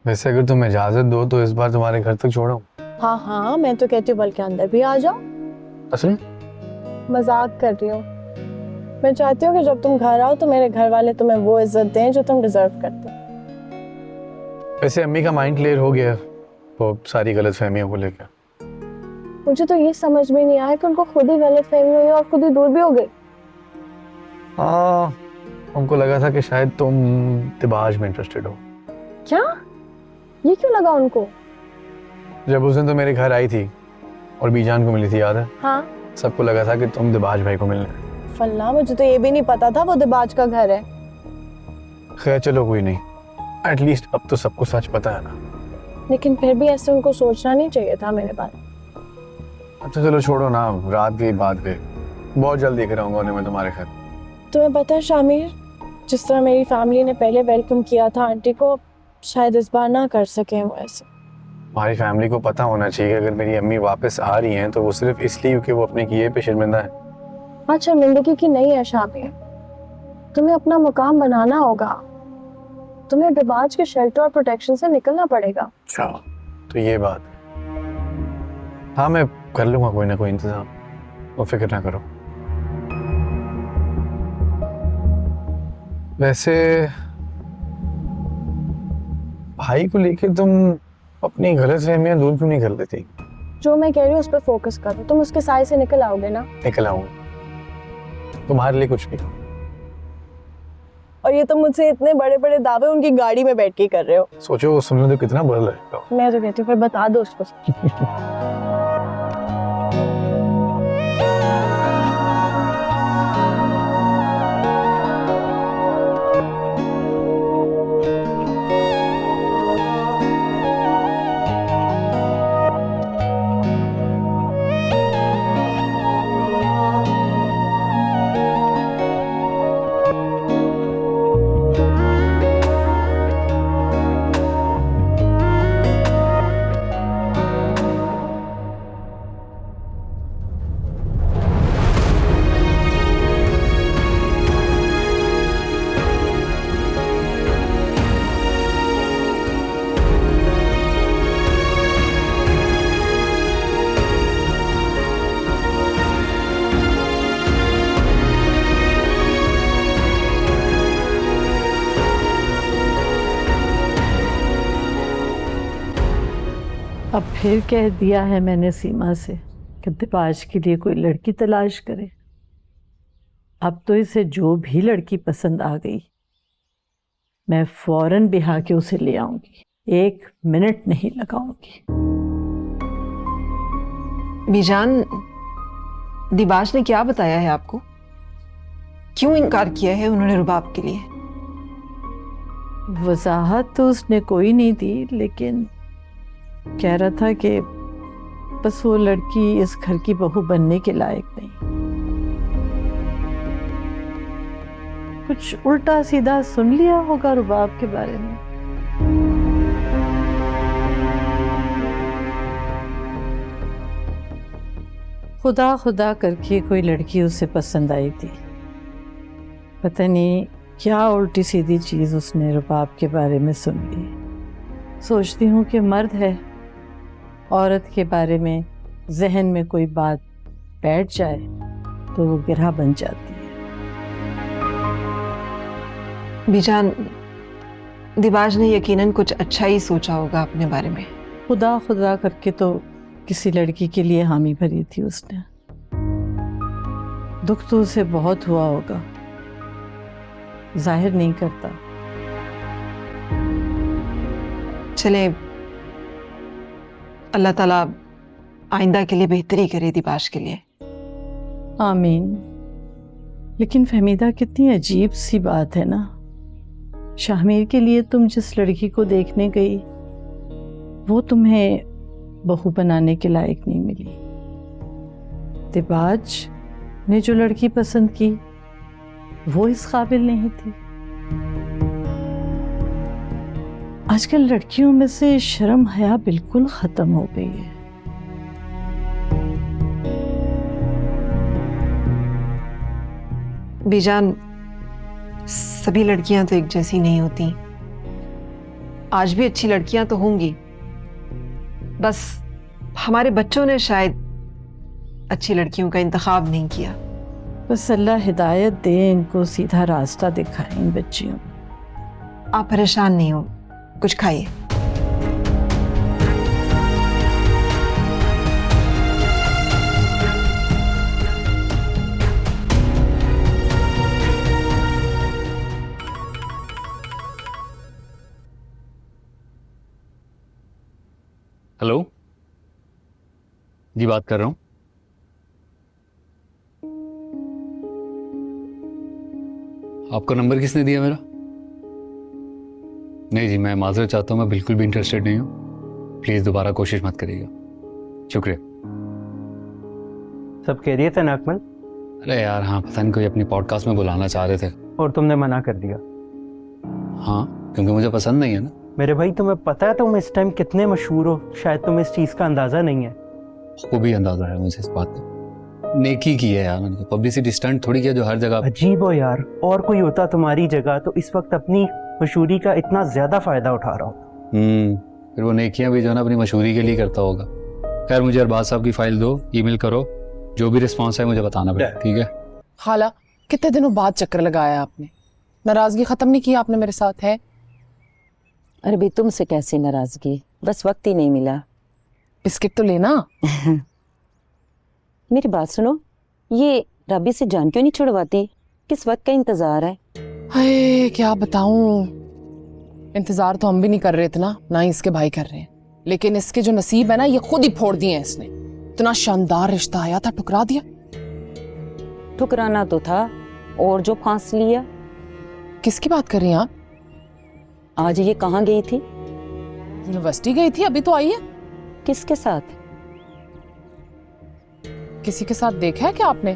वैसे अगर तुम इजाजत दो तो इस बार तुम्हारे घर तक छोड़ो। हाँ हाँ, मैं तो कहती हूँ बल्कि अंदर भी आ जाओ। असल मजाक कर रही हूँ। मैं चाहती हूँ कि जब तुम घर आओ तो मेरे घर वाले तुम्हें वो इज्जत दें जो तुम डिजर्व करते हो। वैसे अम्मी का माइंड क्लियर हो गया वो सारी गलत फहमियों को लेकर। मुझे तो ये समझ में नहीं आया कि उनको खुद ही गलत फहमी हुई और खुद ही दूर भी हो गई। हाँ, उनको लगा था कि शायद तुम तिबाज में इंटरेस्टेड हो। क्या? ये क्यों लगा उनको? जब उस दिन तो मेरे घर आई थी और बीजान को मिली थी, याद है? हाँ। सबको लगा था कि तुम दिबाज भाई को मिलने। फल्ला, मुझे तो ये भी नहीं पता था वो दिबाज का घर है। खैर चलो कोई नहीं, एटलीस्ट अब तो सबको सच पता है ना। लेकिन फिर भी ऐसे उनको सोचना नहीं चाहिए था मेरे बारे में। अब तो चलो छोड़ो ना, रात गई बात गई। बहुत जल्द देख रहा हूँ उन्हें मैं तुम्हारे घर। तुम्हें पता है शामिर, जिस तरह मेरी फैमिली ने पहले वेलकम किया था आंटी को, शायद इस बार ना कर सके वो ऐसे। हमारी फैमिली को पता होना चाहिए अगर मेरी अम्मी वापस आ रही हैं तो वो सिर्फ इसलिए क्योंकि वो अपने किए पे शर्मिंदा है। हाँ, शर्मिंदगी की नहीं है शामिर, तुम्हें अपना मुकाम बनाना होगा। तुम्हें दिबाज के शेल्टर और प्रोटेक्शन से निकलना पड़ेगा। अच्छा तो ये बात। हाँ मैं कर लूंगा कोई ना कोई इंतजाम, वो फिक्र ना करो। वैसे भाई को लेके तुम अपनी गलतफहमियां दूर क्यों नहीं कर लेती? जो मैं कह रही हूँ उस पर फोकस करो, तुम उसके साए से निकल आओगे ना। निकल आऊं तुम्हारे लिए कुछ भी। और ये तो मुझसे इतने बड़े बड़े दावे उनकी गाड़ी में बैठ के कर रहे हो। सोचो वो सुनने तो कितना बुरा लगेगा। मैं तो कहती हूँ फिर बता दो उसको। अब फिर कह दिया है मैंने सीमा से कि दिबाज के लिए कोई लड़की तलाश करे। अब तो इसे जो भी लड़की पसंद आ गई मैं फौरन बिहा के उसे ले आऊंगी, 1 मिनट नहीं लगाऊंगी। बीजान, दिबाज ने क्या बताया है आपको? क्यों इनकार किया है उन्होंने रुबाब के लिए? वजाहत तो उसने कोई नहीं दी, लेकिन कह रहा था कि बस वो लड़की इस घर की बहू बनने के लायक नहीं। कुछ उल्टा सीधा सुन लिया होगा रुबाब के बारे में। खुदा खुदा करके कोई लड़की उसे पसंद आई थी। पता नहीं क्या उल्टी सीधी चीज़ उसने रुबाब के बारे में सुन ली। सोचती हूँ कि मर्द है, औरत के बारे में जहन में कोई बात बैठ जाए तो वो गिरह बन जाती है। बीजान, दिबाज ने यकीनन कुछ अच्छा ही सोचा होगा अपने बारे में। खुदा खुदा करके तो किसी लड़की के लिए हामी भरी थी उसने। दुख तो उसे बहुत हुआ होगा, जाहिर नहीं करता। चले, अल्लाह ताला आइंदा के लिए बेहतरी करे दिबाज के लिए। आमीन। लेकिन फहमीदा, कितनी अजीब सी बात है ना, शाहमीर के लिए तुम जिस लड़की को देखने गई वो तुम्हें बहू बनाने के लायक नहीं मिली। दिबाज ने जो लड़की पसंद की वो इस काबिल नहीं थी। आजकल लड़कियों में से शर्म हया बिल्कुल खत्म हो गई है। बीजान, सभी लड़कियां तो एक जैसी नहीं होती। आज भी अच्छी लड़कियां तो होंगी, बस हमारे बच्चों ने शायद अच्छी लड़कियों का इंतखाब नहीं किया। बस अल्लाह हिदायत दे, इनको सीधा रास्ता दिखाए इन बच्चियों को। आप परेशान नहीं हो, कुछ खाइए। हेलो जी, बात कर रहा हूँ। आपका नंबर किसने दिया मेरा? नहीं जी, मैं माजरत चाहता हूँ, मैं बिल्कुल भी इंटरेस्टेड नहीं हूँ। प्लीज़ दोबारा कोशिश मत करिएगा। शुक्रिया। सब खैरियत है ना अकमल? अरे यार हाँ, पता नहीं कोई अपनी पॉडकास्ट में बुलाना चाह रहे थे। और तुमने मना कर दिया? हाँ, क्योंकि मुझे पसंद नहीं है ना। मेरे भाई तुम्हें पता है तुम इस टाइम कितने मशहूर हो, शायद तुम्हें इस चीज़ का अंदाज़ा नहीं है। वो भी अंदाज़ा है मुझे इस बात का। नेकी की है यार मैंने, तो पब्लिसिटी स्टंट थोड़ी किया जो हर जगह। अजीब हो यार, और कोई होता तुम्हारी जगह तो इस वक्त अपनी मशहूरी का इतना ज़्यादा फ़ायदा उठा रहा हो। फिर वो नेकियां भी जो है ना अपनी मशहूरी के लिए करता होगा। खैर मुझे अरबाज साहब की फाइल दो, ईमेल करो, जो भी रिस्पॉन्स है मुझे बताना पड़ेगा, ठीक है? खाला, कितने दिनों बाद चक्कर लगाया आपने? नाराजगी खत्म नहीं की आपने मेरे साथ? है अरे भाई, तुमसे कैसी नाराजगी, बस वक्त ही नहीं मिला। बिस्किट तो लेना। मेरी बात सुनो, ये रबी से जान क्यों नहीं छुड़वाती? किस वक्त का इंतजार है? हाय क्या बताऊं, इंतजार तो हम भी नहीं कर रहे थे ना ही इसके भाई कर रहे हैं, लेकिन इसके जो नसीब है ना, ये खुद ही फोड़ दिए हैं इसने। इतना शानदार रिश्ता आया था, ठुकरा दिया। ठुकराना तो था, और जो फांस लिया। किसकी बात कर रही हैं आप? आज ये कहाँ गई थी? यूनिवर्सिटी गई थी, अभी तो आई है। किसके साथ? किसी के साथ देखा है क्या आपने?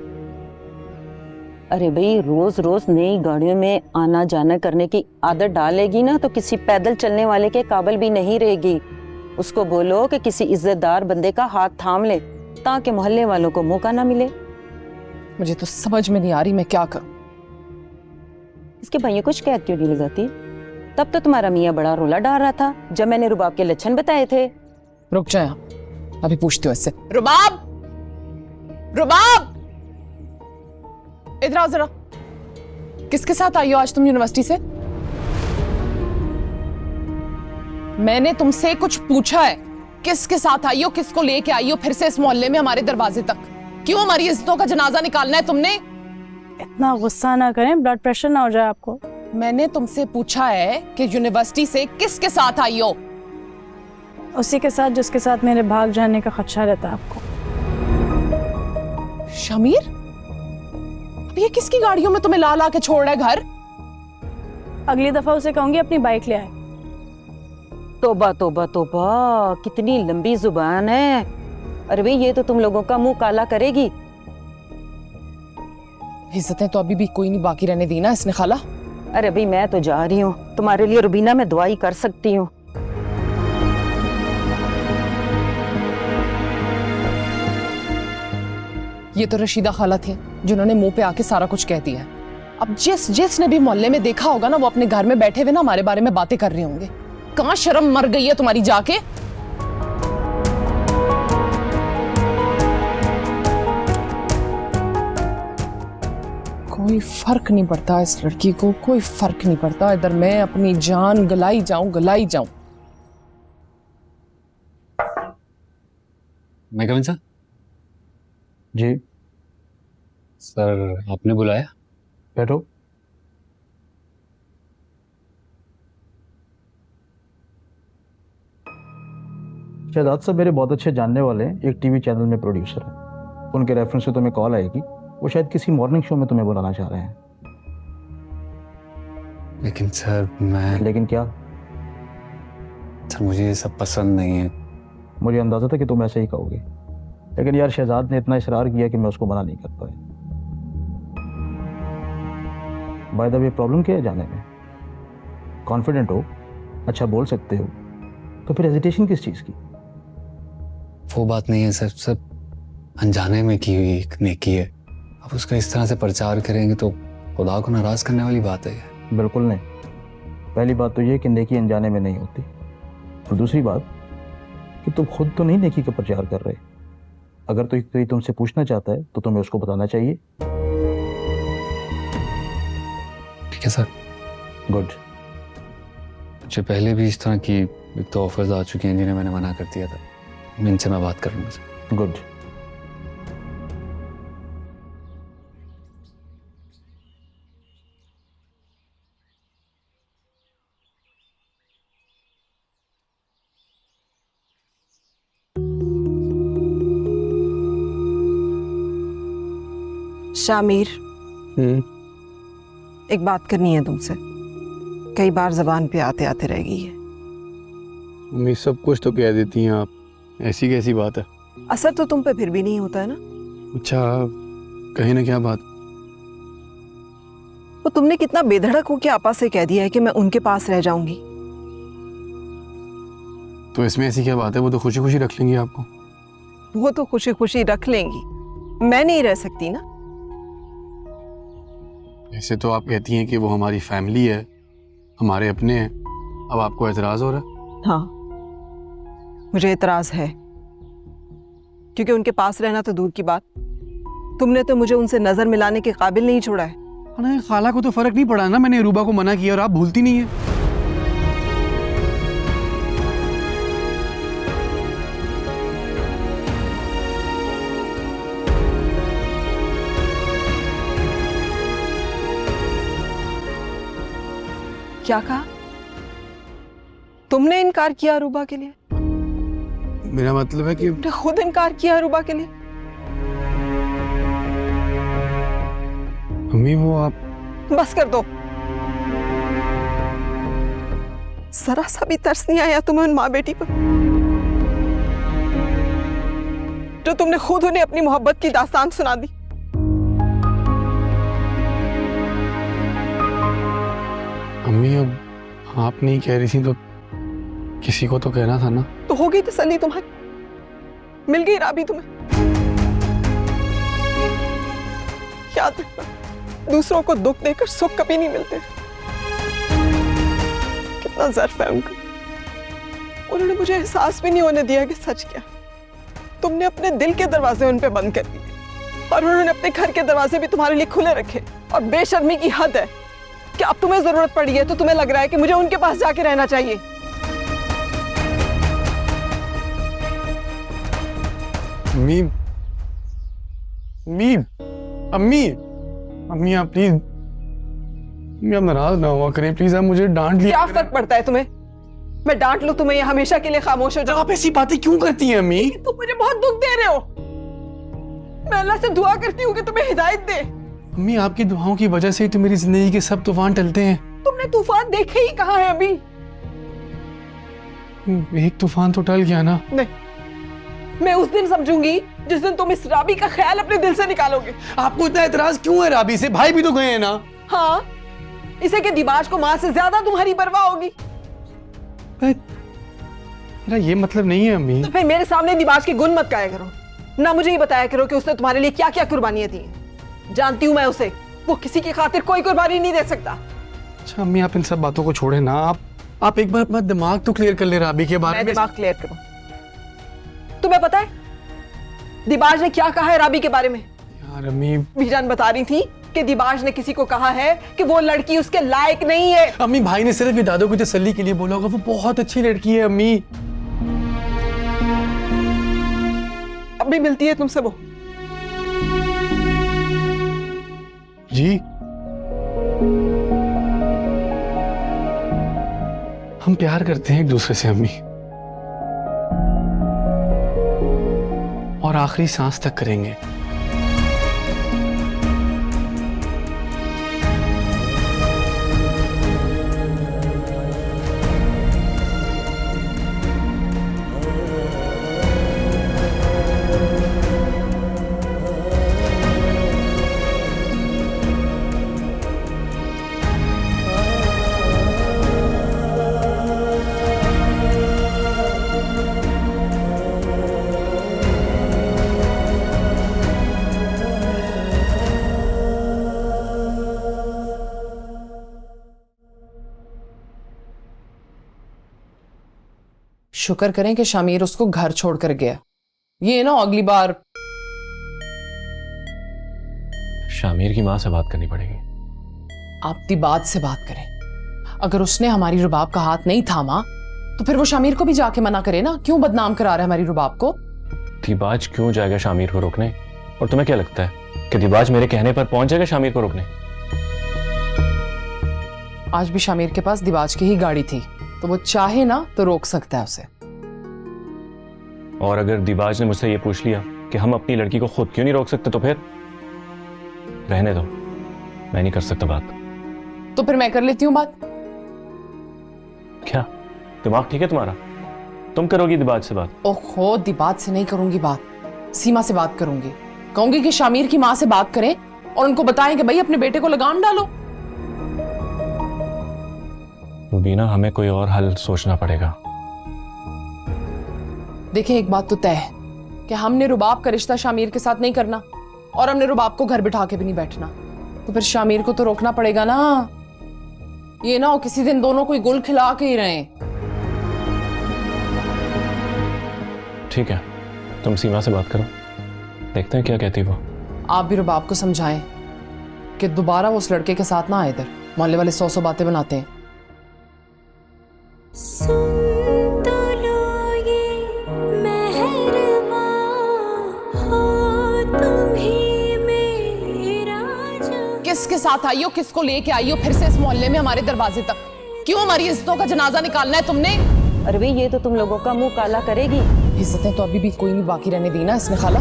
अरे भाई, रोज रोज नई गाड़ियों में आना जाना करने की आदत डालेगी ना तो किसी पैदल चलने वाले के काबिल भी नहीं रहेगी। उसको बोलो कि किसी इज्जतदार बंदे का हाथ थाम ले, ताकि मोहल्ले वालों को मौका ना मिले। मुझे तो समझ में नहीं आ रही मैं क्या करूं। इसके भाइयों को शिकायत क्यों नहीं लगाती? तब तो तुम्हारा मियाँ बड़ा रोला डाल रहा था जब मैंने रुबाब के लक्षण बताए थे। रुक जाए आप, अभी पूछती हूँ इससे। रुबाब, रुबाब, इधर आओ जरा। किसके साथ आई हो आज तुम यूनिवर्सिटी से? मैंने तुमसे कुछ पूछा है, किसके साथ आई हो, किसको लेके आई हो फिर से इस मोहल्ले में हमारे दरवाजे तक? क्यों हमारी इज्जतों का जनाजा निकालना है तुमने? इतना गुस्सा ना करें, ब्लड प्रेशर ना हो जाए आपको। मैंने तुमसे पूछा है कि यूनिवर्सिटी से किसके साथ आई हो? उसी के साथ जिसके साथ मेरे भाग जाने का खदशा रहता है आपको। शमीर, अब ये किसकी गाड़ियों में तुम्हें ला ला के छोड़ रहा है घर? अगली दफा उसे कहूंगी अपनी बाइक ले आए। तोबा तोबा तोबा, कितनी लंबी जुबान है। अरे भाई, ये तो तुम लोगों का मुंह काला करेगी। इज्जतें तो अभी भी कोई नहीं बाकी रहने दी ना इसने खाला। अरे भाई, मैं तो जा रही हूँ, तुम्हारे लिए रुबीना मैं दुआई कर सकती हूँ। ये तो रशीदा खाला थी जिन्होंने मुंह पे आके सारा कुछ कह दिया है। अब जिसने भी मोहल्ले में देखा होगा ना, वो अपने घर में बैठे हुए ना हमारे बारे में बातें कर रहे होंगे। कहाँ शर्म मर गई है तुम्हारी जाके? कोई फर्क नहीं पड़ता इस लड़की को, कोई फर्क नहीं पड़ता। इधर मैं अपनी जान गलाई जाऊं। मैं कमिन सर? जी सर आपने बुलाया? बैठो। शहजाद साहब मेरे बहुत अच्छे जानने वाले हैं, एक टीवी चैनल में प्रोड्यूसर हैं। उनके रेफरेंस से तुम्हें कॉल आएगी, वो शायद किसी मॉर्निंग शो में तुम्हें बुलाना चाह रहे हैं। लेकिन सर लेकिन क्या? सर मुझे ये सब पसंद नहीं है। मुझे अंदाजा था कि तुम ऐसे ही कहोगे, लेकिन यार शहजाद ने इतना इसरार किया कि मैं उसको मना नहीं कर पाया। बाय द वे, प्रॉब्लम क्या है जाने में? कॉन्फिडेंट हो, अच्छा बोल सकते हो, तो फिर हेजिटेशन किस चीज़ की? वो बात नहीं है सर, सब अनजाने में की हुई एक नेकी है। अब उसका इस तरह से प्रचार करेंगे तो खुदा को नाराज करने वाली बात है। बिल्कुल नहीं, पहली बात तो ये कि नेकी अनजाने में नहीं होती, और दूसरी बात कि तुम खुद तो नहीं नेकी का प्रचार कर रहे। अगर तो कोई तुमसे पूछना चाहता है तो तुम्हें उसको बताना चाहिए। ठीक है सर। गुड। मुझे पहले भी इस तरह की एक तो ऑफर्स आ चुकी हैं जिन्हें मैंने मना कर दिया था। इनसे मैं बात कर लूँगा सर। गुड। शामिर, एक बात करनी है तुमसे। कई बार जबान पे आते आते रह गई है। मम्मी सब कुछ तो कह देती हैं आप, ऐसी कैसी बात है? असर तो तुम पे फिर भी नहीं होता है ना। अच्छा, कहीं ना क्या बात? वो तुमने कितना बेधड़क होके आपा से कह दिया है कि मैं उनके पास रह जाऊंगी। तो इसमें ऐसी क्या बात है? वो तो खुशी खुशी रख लेंगी आपको। वो तो खुशी खुशी रख लेंगी, मैं नहीं रह सकती ना। ऐसे तो आप कहती हैं कि वो हमारी फैमिली है, हमारे अपने हैं। अब आपको एतराज हो रहा है? हाँ, मुझे एतराज है, क्योंकि उनके पास रहना तो दूर की बात, तुमने तो मुझे उनसे नजर मिलाने के काबिल नहीं छोड़ा है। अरे खाला को तो फर्क नहीं पड़ा ना, मैंने रूबा को मना किया और आप भूलती नहीं है। क्या कहा? तुमने इनकार किया रूबा के लिए? मेरा मतलब है कि तुमने खुद इनकार किया रूबा के लिए? मम्मी वो आप बस कर दो। जरा सा भी तरस नहीं आया तुम्हें उन माँ बेटी पर, जो तुमने खुद उन्हें अपनी मोहब्बत की दास्तान सुना दी। मम्मी अब आप नहीं कह रही थी तो किसी को तो कहना था ना। तो हो गई तसल्ली तुम्हारी, मिल गई राबी तुम्हें। याद रखना, दूसरों को दुख देकर सुख कभी नहीं मिलते। कितना ज़र्फ है उनका, उन्होंने मुझे एहसास भी नहीं होने दिया कि सच क्या। तुमने अपने दिल के दरवाजे उन पे बंद कर दिए और उन्होंने अपने घर के दरवाजे भी तुम्हारे लिए खुले रखे। और बेशर्मी की हद है कि अब तुम्हें जरूरत पड़ी है तो तुम्हें लग रहा है कि मुझे उनके पास जाके रहना चाहिए। अम्मी, अम्मी, अम्मी, अम्मी आप प्लीज, अम्मी आप नाराज ना हुआ करें प्लीज। आप मुझे डांट लिया। क्या फर्क पड़ता है तुम्हें? मैं डांट लूं तुम्हें या हमेशा के लिए खामोश हो जाओ? आप ऐसी बातें क्यों करती हैं अम्मी? तुम मुझे बहुत दुख दे रहे हो। मैं अल्लाह से दुआ करती हूँ कि तुम्हें हिदायत दे। अम्मी आपकी दुआओं की वजह से ही तो मेरी जिंदगी के सब तूफान टलते हैं। तुमने तूफान देखे ही कहाँ है अभी? एक तूफान तो टल गया ना। नहीं, मैं उस दिन समझूंगी जिस दिन तुम इस राबी का ख्याल अपने दिल से निकालोगे। आपको इतना एतराज क्यों है राबी से? भाई भी तो गए हैं ना। हाँ, इसे कि दिबाश को मां से ज्यादा तुम्हारी परवाह होगी। मेरा ये मतलब नहीं है अम्मी। तो फिर मेरे सामने दिबाश के गुण मत गाया करो ना, मुझे ही बताया करो कि उसने तुम्हारे लिए क्या क्या कुर्बानियां दी हैं। जानती हूं मैं उसे, वो किसी की खातिर कोई कुर्बानी नहीं दे सकता। अच्छा अम्मी आप इन सब बातों को छोड़े ना। आप एक बार अपना दिमाग तो क्लियर कर ले राबी के बारे में। दिमाग क्लियर करो। तुम्हें पता है दिबाश ने क्या कहा है राबी के बारे में? यार अम्मी, बीजान बता रही थी कि दिबाश ने किसी को कहा है कि वो लड़की उसके लायक नहीं है। अम्मी भाई ने सिर्फ दादों की तसल्ली के लिए बोला होगा, वो बहुत अच्छी लड़की है अम्मी। अब भी मिलती है तुमसे वो? जी हम प्यार करते हैं एक दूसरे से अम्मी, और आखिरी सांस तक करेंगे। शुक्र करें कि शामिर उसको घर छोड़कर गया, ये ना अगली बार। शामिर की माँ से बात करनी पड़ेगी। आप दिबाज से बात करें। अगर उसने हमारी रुबाब का हाथ नहीं थामा तो फिर वो शामिर को भी जाके मना करे ना। क्यों बदनाम करा रहा है हमारी रुबाब को? दिबाज क्यों जाएगा शामिर को रोकने? और तुम्हें क्या लगता है कि दिबाज मेरे कहने पर पहुंच जाएगा शामिर को रोकने? आज भी शामिर के पास दिबाज की ही गाड़ी थी, तो वो चाहे ना तो रोक सकता है उसे। और अगर दिबाज ने मुझसे ये पूछ लिया कि हम अपनी लड़की को खुद क्यों नहीं रोक सकते, तो फिर रहने दो, मैं नहीं कर सकता बात। तो फिर मैं कर लेती हूँ बात। क्या दिमाग ठीक है तुम्हारा? तुम करोगी दिबाज से बात? ओहो, दिबाज से नहीं करूंगी बात, सीमा से बात करूंगी। कहूंगी कि शामिर की माँ से बात करें और उनको बताएं कि भाई अपने बेटे को लगाम डालो। बीना, हमें कोई और हल सोचना पड़ेगा। देखिए, एक बात तो तय है कि हमने रुबाब का रिश्ता शामिर के साथ नहीं करना और हमने रुबाब को घर बिठा के भी नहीं बैठना। तो फिर शामिर को तो रोकना पड़ेगा ना। ये ना हो किसी दिन दोनों कोई गुल खिला के ही रहें। ठीक है, तुम सीमा से बात करो, देखते हैं क्या कहती है वो। आप भी रुबाब को समझाएं कि दोबारा वो उस लड़के के साथ ना आए। इधर मोहल्ले वाले 100 बातें बनाते हैं। किसके साथ आई हो, किसको लेके आई हो फिर से इस मोहल्ले में हमारे दरवाजे तक? क्यों हमारी इज्जतों का जनाजा निकालना है तुमने? अरे भाई, ये तो तुम लोगों का मुंह काला करेगी। इज्जतें तो अभी भी कोई नहीं बाकी रहने दी ना इसने खाला।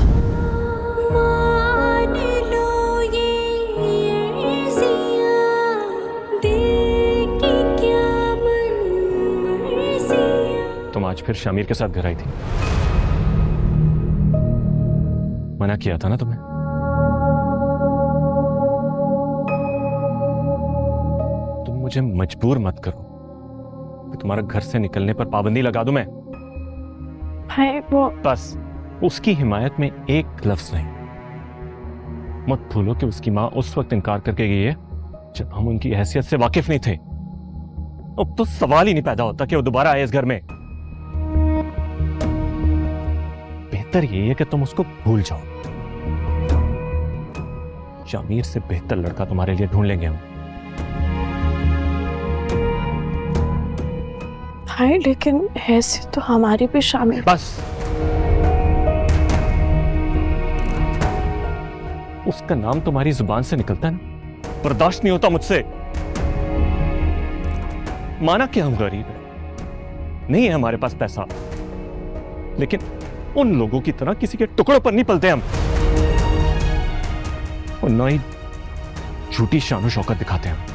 तुम आज फिर शामिर के साथ घर आई थी, मना किया था ना तुम्हें? तुम मुझे मजबूर मत करो कि तुम्हारा घर से निकलने पर पाबंदी लगा दूं मैं। भाई वो बस उसकी हिमायत में एक लफ्ज नहीं। मत भूलो कि उसकी मां उस वक्त इनकार करके गई है जब हम उनकी हैसियत से वाकिफ नहीं थे। अब तो सवाल ही नहीं पैदा होता कि वो दोबारा आए इस घर में। बेहतर ये है कि तुम उसको भूल जाओ। शामिर से बेहतर लड़का तुम्हारे लिए ढूंढ लेंगे हम। भाई लेकिन ऐसे तो हमारी भी शामिल। बस उसका नाम तुम्हारी जुबान से निकलता है ना, बर्दाश्त नहीं होता मुझसे। माना कि हम गरीब हैं, नहीं है हमारे पास पैसा, लेकिन उन लोगों की तरह किसी के टुकड़ों पर नहीं पलते हम, और ना ही झूठी शान शौकत दिखाते हैं।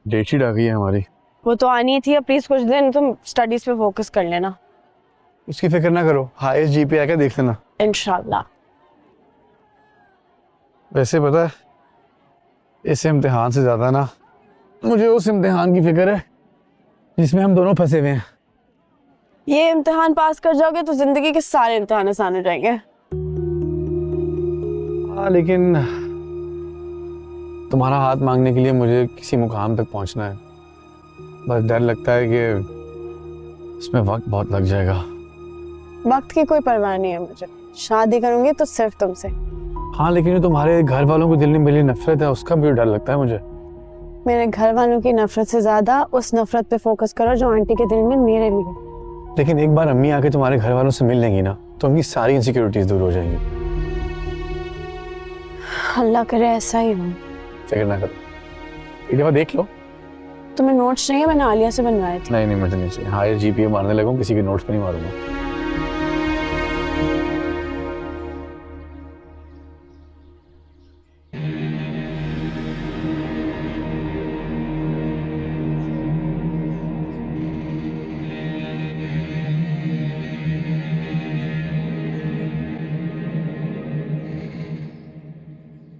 डेटशीट आ गई है हमारी। वो तो आनी थी, अब प्लीज कुछ दिन तुम स्टडीज पे फोकस कर लेना। उसकी फिक्र ना करो, हाईएस्ट जीपी आके देख लेना इंशाल्लाह। वैसे पता है, इस इम्तिहान से ज्यादा ना मुझे उस इम्तिहान की फिक्र है जिसमें हम दोनों फंसे हुए हैं। ये इम्तिहान पास कर जाओगे तो जिंदगी के सारे इम्तिहान आसान हो जाएंगे। हाँ, लेकिन तुम्हारा हाथ मांगने के लिए मुझे किसी मुकाम तक पहुंचना है। बस डर लगता है कि इसमें वक्त बहुत लग जाएगा। वक्त की कोई परवाह नहीं है मुझे। शादी करूंगी तो सिर्फ तुमसे। हाँ, लेकिन ये तुम्हारे घर वालों को दिल में मिली नफरत है, उसका भी डर लगता है मुझे। मेरे घर वालों की नफरत से ज्यादा उस नफरत पे फोकस करो जो आंटी के दिल में मेरे लिए। लेकिन एक बार अम्मी आके तुम्हारे घर वालों से मिल लेंगी ना, तो उनकी सारी इनसिक्योरिटीज दूर हो जाएंगी। अल्लाह करे ऐसा ही हो। फिक्र ना करो, एक दफा देख लो। तुम्हें नोट्स चाहिए? मैंने आलिया से बनवाए थे। नहीं मुझे नहीं चाहिए। हायर जीपीए मारने लगूं, किसी के नोट्स पे नहीं मारूंगा।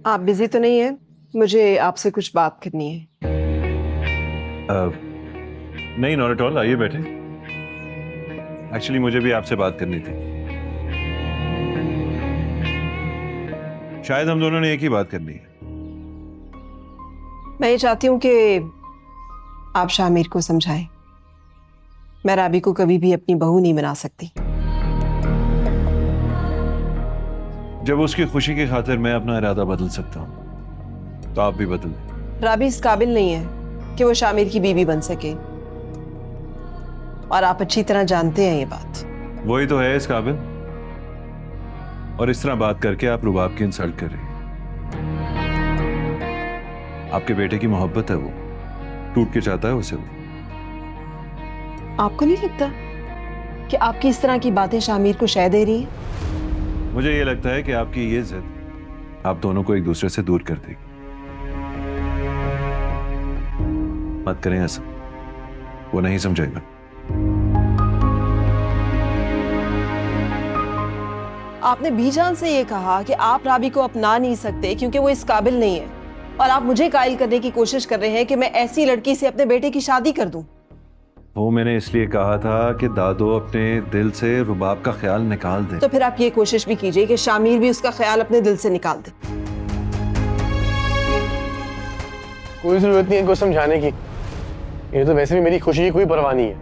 आप बिजी तो नहीं है? मुझे आपसे कुछ बात करनी है। नहीं, नॉट एट ऑल, आइए बैठे। एक्चुअली मुझे भी आपसे बात करनी थी। शायद हम दोनों ने एक ही बात करनी है। मैं ये चाहती हूँ कि आप शामिर को समझाएं। मैं राबी को कभी भी अपनी बहू नहीं बना सकती। जब उसकी खुशी की खातिर मैं अपना इरादा बदल सकता हूँ, तो आप भी बदल दें। राबी इस काबिल नहीं है कि वो शामिर की बीवी बन सके, और आप अच्छी तरह जानते हैं ये बात। वही तो है इस काबिल, और इस तरह बात करके आप रुबाब की इंसल्ट कर रही हैं। आपके बेटे की मोहब्बत है, वो टूट के चाहता है उसे। वो आपको नहीं लगता कि आपकी इस तरह की बातें शामिर को शय दे रही हैं? मुझे ये लगता है कि आपकी ये जिद आप दोनों को एक दूसरे से दूर कर देगी। मत करें ऐसा, वो नहीं समझेगा। आपने बीजान से ये कहा कि आप राबी को अपना नहीं सकते क्योंकि वो इस काबिल नहीं है, और आप मुझे कायल करने की कोशिश कर रहे हैं कि मैं ऐसी लड़की से अपने बेटे की शादी कर दूं। वो मैंने इसलिए कहा था कि दादो अपने दिल से रुबाब का ख्याल निकाल दे। तो फिर आप ये कोशिश भी कीजिए कि शामिर भी उसका ख्याल अपने दिल से निकाल दे। कोई जरूरत नहीं है इनको समझाने की, ये तो वैसे भी मेरी खुशी की कोई परवाह नहीं है।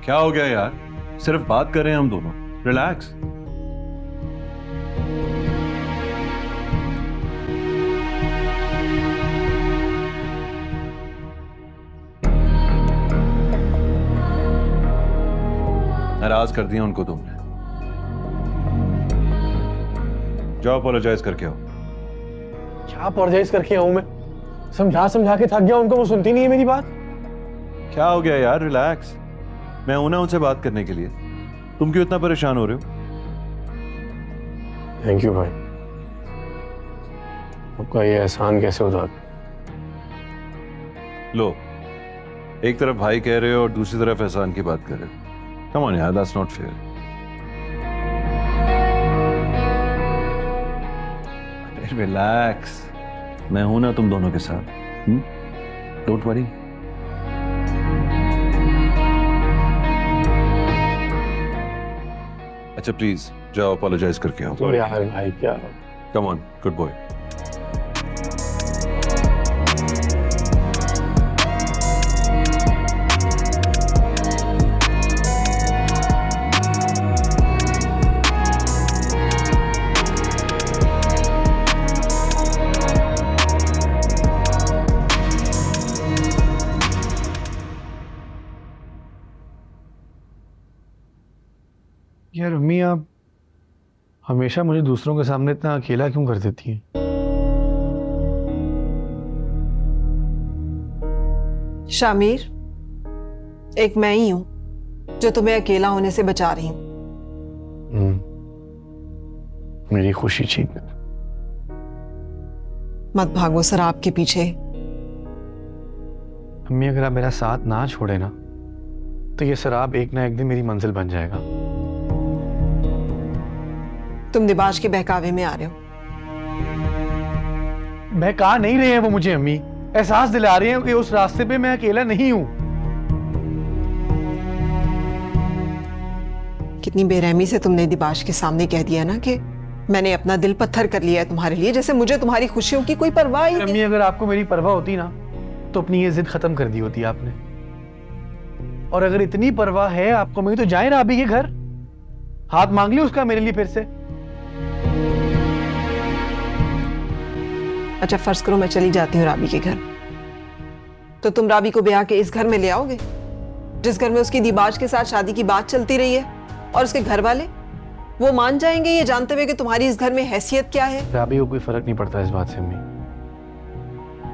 क्या हो गया यार, सिर्फ बात कर रहे हैं हम दोनों, रिलैक्स। नाराज कर दिया उनको तुमने। जाओ अपोलोजाइज करके आओ। क्या अपोलोजाइज करके आऊं मैं? समझा समझा के थक गया उनको, वो सुनती नहीं है मेरी बात। क्या हो गया यार, रिलैक्स। मैं हूं ना उनसे बात करने के लिए, तुम क्यों इतना परेशान हो रहे हो? थैंक यू भाई, आपका ये एहसान कैसे उधार? लो, एक तरफ भाई कह रहे हो और दूसरी तरफ एहसान की बात कर रहे हो। कम ऑन यार, दैट्स नॉट फेयर। रिलैक्स, मैं हूं ना तुम दोनों के साथ। Don't worry. अच्छा प्लीज जाओ अपोलोजाइज करके आओ। तो यार भाई क्या, कम ऑन, गुड बॉय। यार अम्मी, आप हमेशा मुझे दूसरों के सामने इतना अकेला क्यों कर देती हैं? शामिर, एक मैं ही हूं जो तुम्हें अकेला होने से बचा रही हूं। मेरी खुशी छीन। मत भागो शराब के पीछे। अम्मी, अगर आप मेरा साथ ना छोड़े ना, तो ये शराब एक ना एक दिन मेरी मंजिल बन जाएगा। तुम दिबाज के बहकावे में आ रहे हो। बहका नहीं रहे हैं वो मुझे अम्मी, एहसास दिला रहे हैं कि उस रास्ते पे मैं अकेला नहीं हूं। कितनी बेरहमी से तुमने दिबाज के सामने कह दिया ना कि मैंने अपना दिल पत्थर कर लिया है तुम्हारे लिए, जैसे मुझे तुम्हारी खुशियों की कोई परवाह ही नहीं। अम्मी, अगर आपको मेरी परवाह होती ना, तो अपनी ये जिद खत्म कर दी होती आपने। और अगर इतनी परवाह है आपको मेरी, तो जाए राबी के घर, हाथ मांग ली उसका मेरे लिए फिर से। अच्छा फर्ज करो मैं चली जाती हूँ राबी के घर, तो तुम राबी को ब्याह के इस घर में ले आओगे जिस घर में उसकी दिबाज के साथ शादी की बात चलती रही है, और उसके घर वाले वो मान जाएंगे ये जानते हुए कि तुम्हारी इस घर में हैसियत क्या है? राबी को कोई फर्क नहीं पड़ता इस बात से अम्मी।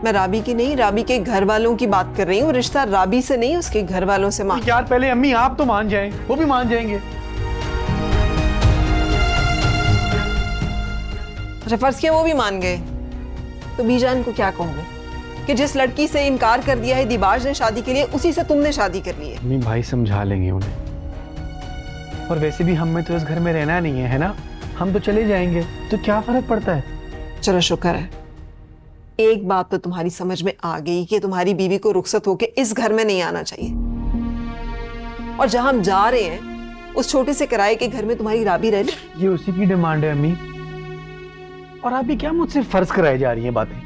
मैं राबी की नहीं, राबी के घर वालों की बात कर रही हूँ। रिश्ता राबी से नहीं, उसके घर वालों से मान। यार पहले अम्मी आप तो मान जाएं, वो भी मान जाएंगे। अच्छा फर्ज किया वो भी मान गए, तो बीजान को क्या कहोगे कि जिस लड़की से इनकार कर दिया है दिबाज ने शादी के लिए, उसी से तुमने शादी कर ली है? अम्मी भाई समझा लेंगे उन्हें, और वैसे भी हमें तो इस घर में रहना नहीं है ना? हम तो चले जाएंगे, तो क्या फर्क पड़ता है? चलो शुक्र है, एक बात तो तुम्हारी समझ में आ गई कि तुम्हारी बीवी को रुखसत होके इस घर में नहीं आना चाहिए। और जहां हम जा रहे हैं उस छोटे से किराए के घर में तुम्हारी राबी रह ले। ये उसी की डिमांड है अम्मी। और आप भी क्या मुझसे फर्ज कराई जा रही हैं बातें?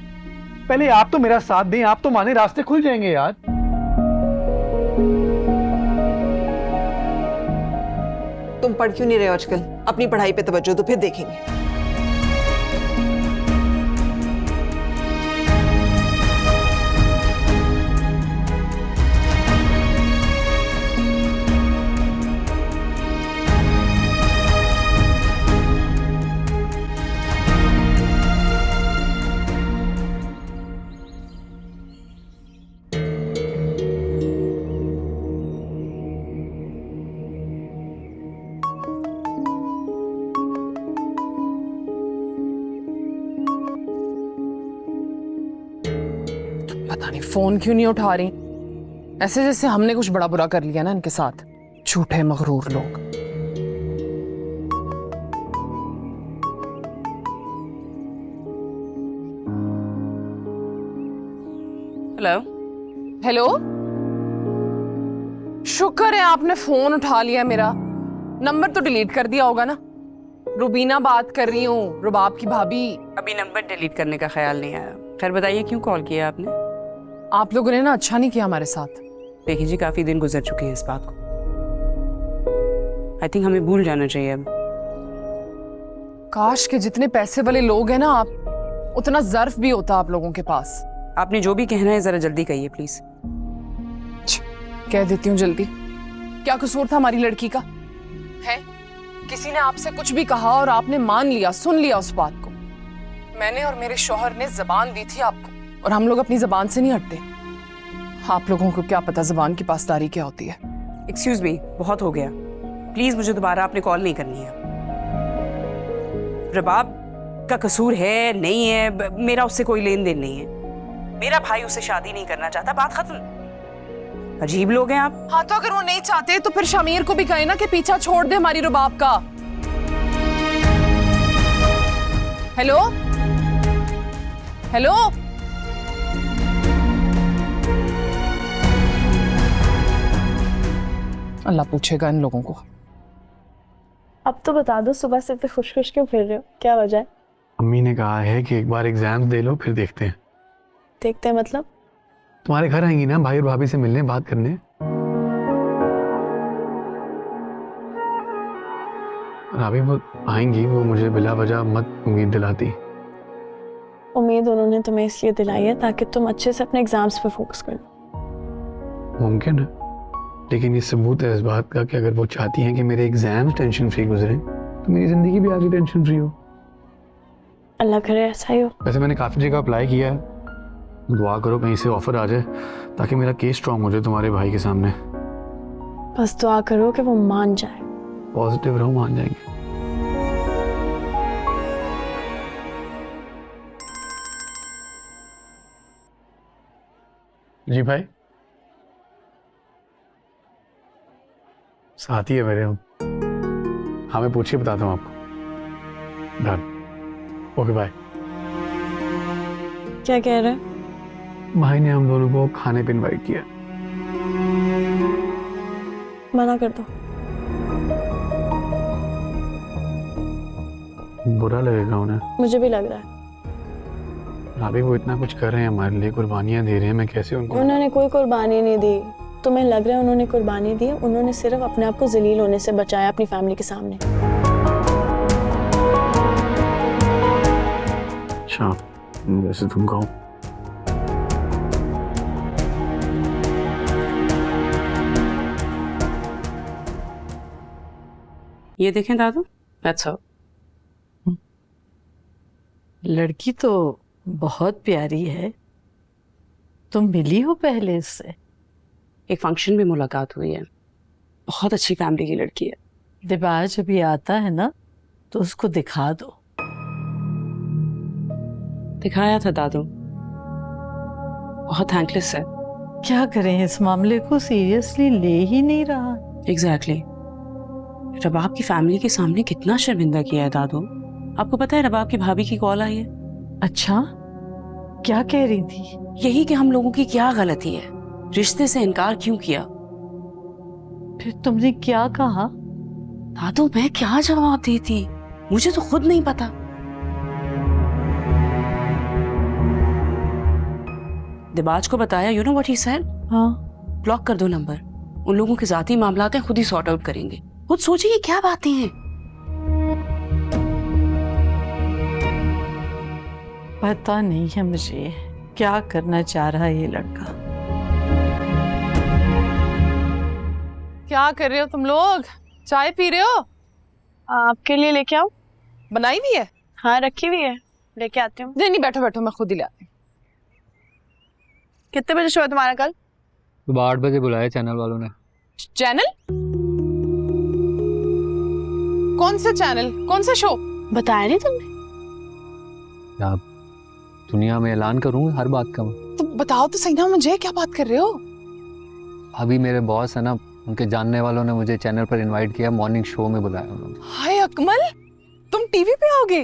पहले आप तो मेरा साथ दें, आप तो माने, रास्ते खुल जाएंगे यार। तुम पढ़ क्यों नहीं रहे हो आजकल? अपनी पढ़ाई पे तवज्जो दो, फिर देखेंगे। पता नहीं फोन क्यों नहीं उठा रही, ऐसे जैसे हमने कुछ बड़ा बुरा कर लिया ना इनके साथ। झूठे मगरूर लोग। हेलो। हेलो, शुक्र है आपने फोन उठा लिया मेरा। नंबर तो डिलीट कर दिया होगा ना। रुबीना बात कर रही हूँ, रुबाब की भाभी। अभी नंबर डिलीट करने का ख्याल नहीं आया। खैर बताइए क्यों कॉल किया आपने? आप लोगों ने ना अच्छा नहीं किया हमारे साथ। देखिए जी, काफी दिन गुजर चुके हैं इस बात को। आई थिंक हमें भूल जाना चाहिए अब। काश के जितने पैसे वाले लोग हैं ना आप, उतना ज़र्फ भी होता आप लोगों के पास। आपने जो भी कहना है जरा जल्दी कहिए प्लीज। कह देती हूँ जल्दी। क्या कसूर था हमारी लड़की का है? किसी ने आपसे कुछ भी कहा और आपने मान लिया, सुन लिया उस बात को। मैंने और मेरे शौहर ने जबान दी थी आपको, और हम लोग अपनी जबान से नहीं हटते। आप लोगों को क्या पता जबान की पासदारी क्या होती है। एक्सक्यूज मी, बहुत हो गया। प्लीज मुझे दोबारा आपने कॉल नहीं करनी है। रबाब का कसूर है नहीं है, मेरा उससे कोई लेन देन नहीं है। मेरा भाई उससे शादी नहीं करना चाहता, बात खत्म। अजीब लोग हैं आप। हाँ तो अगर वो नहीं चाहते तो फिर शमीर को भी कहे ना कि पीछा छोड़ दे हमारी रुबाब का। हेलो हेलो, अल्लाह पूछेगा इन लोगों को। अब तो बता दो, सुबह से इतने खुश खुश क्यों फिर रहे हो? क्या वजह है? अम्मी ने कहा है कि एक बार एग्जाम दे लो फिर देखते हैं। देखते हैं मतलब? तुम्हारे घर आएंगी ना भाई और भाभी से मिलने, बात करने। और अभी वो आएंगी, वो मुझे बिला वजह मत उम्मीद दिलाती। उम्मीद उन्होंने तुम्हें इसलिए दिलाई है ताकि तुम अच्छे से अपने एग्जाम्स पे फोकस कर लो। मुमकिन है, लेकिन ये सबूत है इस बात का कि अगर वो चाहती हैं कि मेरे एग्जाम्स टेंशन फ्री गुजरे तो मेरी जिंदगी भी आगे टेंशन फ्री हो। अल्लाह करे ऐसा ही हो। वैसे मैंने काफ़ी जगह अप्लाई किया है, दुआ करो कहीं से ऑफर आ जाए ताकि मेरा केस स्ट्रांग हो जाए तुम्हारे भाई के सामने। बस दुआ करो कि वो मान जाए। पॉजिटिव रहो, मान जाएंगे। जी भाई, साथी है मेरे। हाँ मैं पूछिए, बताता हूँ आपको। Done, okay bye. क्या कह रहे? भाई ने हम दोनों को खाने पे इनवाइट किया। मना कर दो। बुरा लगेगा उन्हें। मुझे भी लग रहा है। अभी वो इतना कुछ कर रहे हैं हमारे लिए, कुर्बानियां दे रहे हैं, मैं कैसे उनको? उन्होंने कोई कुर्बानी नहीं दी। तुम्हें लग रहा है उन्होंने कुर्बानी दी? उन्होंने सिर्फ अपने आप को जलील होने से बचाया अपनी फैमिली के सामने। अच्छा, जैसे तुम कहो। ये देखें दादू, अच्छा। लड़की तो बहुत प्यारी है। तुम मिली हो पहले इससे? एक फंक्शन में मुलाकात हुई है। बहुत अच्छी फैमिली की लड़की है। दिबाज अभी आता है ना तो उसको दिखा दो। दिखाया था दादू, बहुत थैंकलेस है। क्या करें, इस मामले को सीरियसली ले ही नहीं रहा। एग्जैक्टली। रबाब की फैमिली के सामने कितना शर्मिंदा किया है दादू। आपको पता है रबाब की भाभी की कॉल आई है। अच्छा, क्या कह रही थी? यही कि हम लोगों की क्या गलती है, रिश्ते से इनकार क्यों किया। फिर तुमने क्या कहा? दादू मैं क्या जवाब देती, मुझे तो खुद नहीं पता। दिबाज को बताया, you know what he said? हाँ। ब्लॉक कर दो नंबर, उन लोगों के जाती मामलात हैं, खुद ही सॉर्ट आउट करेंगे। खुद सोचिए ये क्या बातें हैं। पता नहीं है मुझे क्या करना चाह रहा है ये लड़का। क्या कर रहे हो तुम लोग? चाय पी रहे हो? आपके लिए लेके आओ? बनाई हुई है? हाँ रखी हुई है, लेके आती हूँ। नहीं नहीं, बैठो बैठो, मैं खुद ही ले आती हूँ। कितने बजे शो है तुम्हारा कल? सुबह 8 बजे बुलाया चैनल वालों ने। चैनल? कौन सा चैनल, कौन सा शो? बताया नहीं तुमने? क्या दुनिया में ऐलान करूँ हर बात का? तो बताओ तो सही ना मुझे, क्या बात कर रहे हो? अभी मेरे बॉस है ना, उनके जानने वालों ने मुझे चैनल पर इनवाइट किया, मॉर्निंग शो में बुलाया उन्होंने। हाय अकमल, तुम टीवी पे आओगे?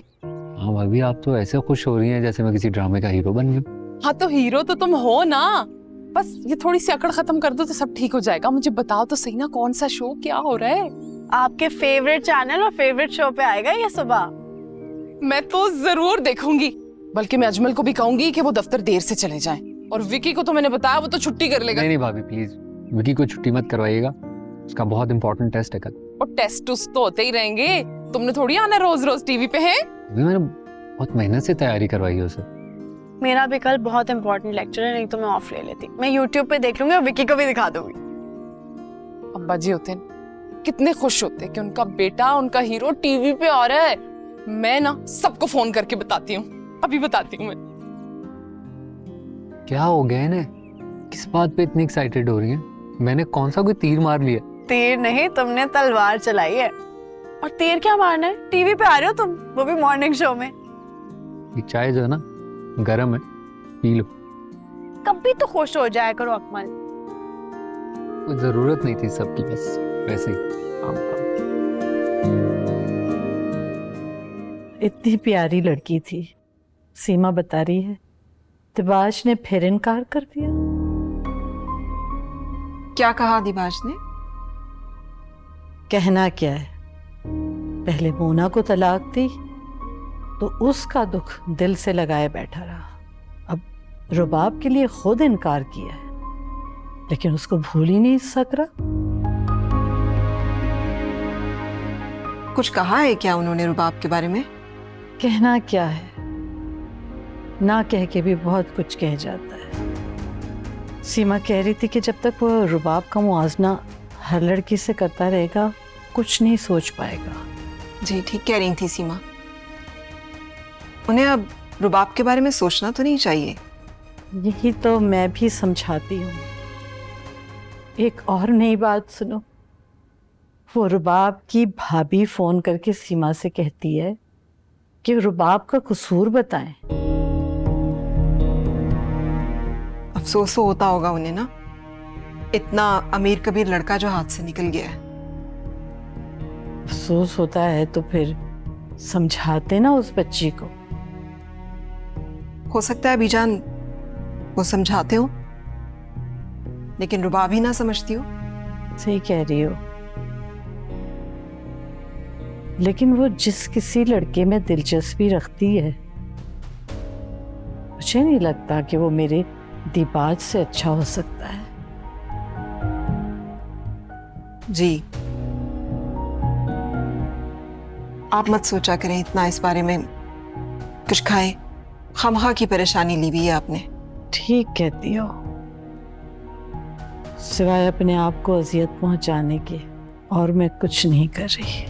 हाँ भाभी, आप तो ऐसे खुश हो रही हैं जैसे मैं किसी ड्रामे का हीरो बन गया। हाँ तो हीरो तो तुम हो ना, बस ये थोड़ी सी अकड़ खत्म कर दो तो सब ठीक हो जाएगा। मुझे बताओ तो सही ना, कौन सा शो, क्या हो रहा है? आपके फेवरेट चैनल और फेवरेट शो पे आएगा ये सुबह। मैं तो जरूर देखूंगी, बल्कि मैं अजमल को भी कहूंगी कि वो दफ्तर देर से चले जाएं। और विकी को तो मैंने बताया, वो तो छुट्टी कर लेगा। नहीं भाभी प्लीज, विकी को छुट्टी मत करवाइएगा, उसका बहुत इंपॉर्टेंट टेस्ट है कल। और टेस्ट उस तो होते ही रहेंगे, तुमने थोड़ी आना रोज रोज टीवी पे है। मैंने बहुत मेहनत से तैयारी करवाई है उसे। मेरा भी कल बहुत इंपॉर्टेंट लेक्चर है, नहीं तो मैं ऑफ ले लेती। मैं यूट्यूब पे देख लूंगी और विकी को भी दिखा दूंगी। अब्बा जी होते कितने खुश होते कि उनका बेटा, उनका हीरो टीवी पे आ रहा है। मैं ना सबको फोन करके बताती हूँ, अभी बताती हूँ मैं। क्या हो गया इन्हें, किस बात पे इतनी एक्साइटेड हो रही हैं? मैंने कौन सा कोई तीर मार लिया? तीर नहीं, तुमने तलवार चलाई है। और तीर क्या मारना है, टीवी पे आ रहे हो तुम, वो भी मॉर्निंग शो में। ये चाय जो है ना गरम है, पी लो। कभी तो खुश हो जाया करो अकमल। कोई जरूरत नहीं थी सबकी, बस वैसे ही काम का। इतनी प्यारी लड़की थी, सीमा बता रही है, दिबाज ने फिर इनकार कर दिया। क्या कहा दिबाज ने? कहना क्या है, पहले मोना को तलाक दी तो उसका दुख दिल से लगाए बैठा रहा, अब रुबाब के लिए खुद इनकार किया है, लेकिन उसको भूल ही नहीं सक रहा। कुछ कहा है क्या उन्होंने रुबाब के बारे में? कहना क्या है, ना कह के भी बहुत कुछ कह जाता है। सीमा कह रही थी कि जब तक वो रुबाब का मुआवजा हर लड़की से करता रहेगा, कुछ नहीं सोच पाएगा। जी ठीक कह रही थी सीमा, उन्हें अब रुबाब के बारे में सोचना तो नहीं चाहिए। यही तो मैं भी समझाती हूँ। एक और नई बात सुनो, वो रुबाब की भाभी फोन करके सीमा से कहती है कि रुबाब का कसूर बताएं। अफसोस तो होता होगा उन्हें ना, इतना अमीर कबीर लड़का जो हाथ से निकल गया है। अफसोस होता है तो फिर समझाते ना उस बच्ची को। हो सकता है बीजान वो समझाते हो, लेकिन रुबाब ही ना समझती हो। सही कह रही हो, लेकिन वो जिस किसी लड़के में दिलचस्पी रखती है, मुझे नहीं लगता कि वो मेरे दिबाज से अच्छा हो सकता है। जी आप मत सोचा करें इतना इस बारे में, कुछ खाए, खामखा की परेशानी ली हुई है आपने। ठीक कहती हो, सिवाय अपने आप को अजियत पहुंचाने के और मैं कुछ नहीं कर रही।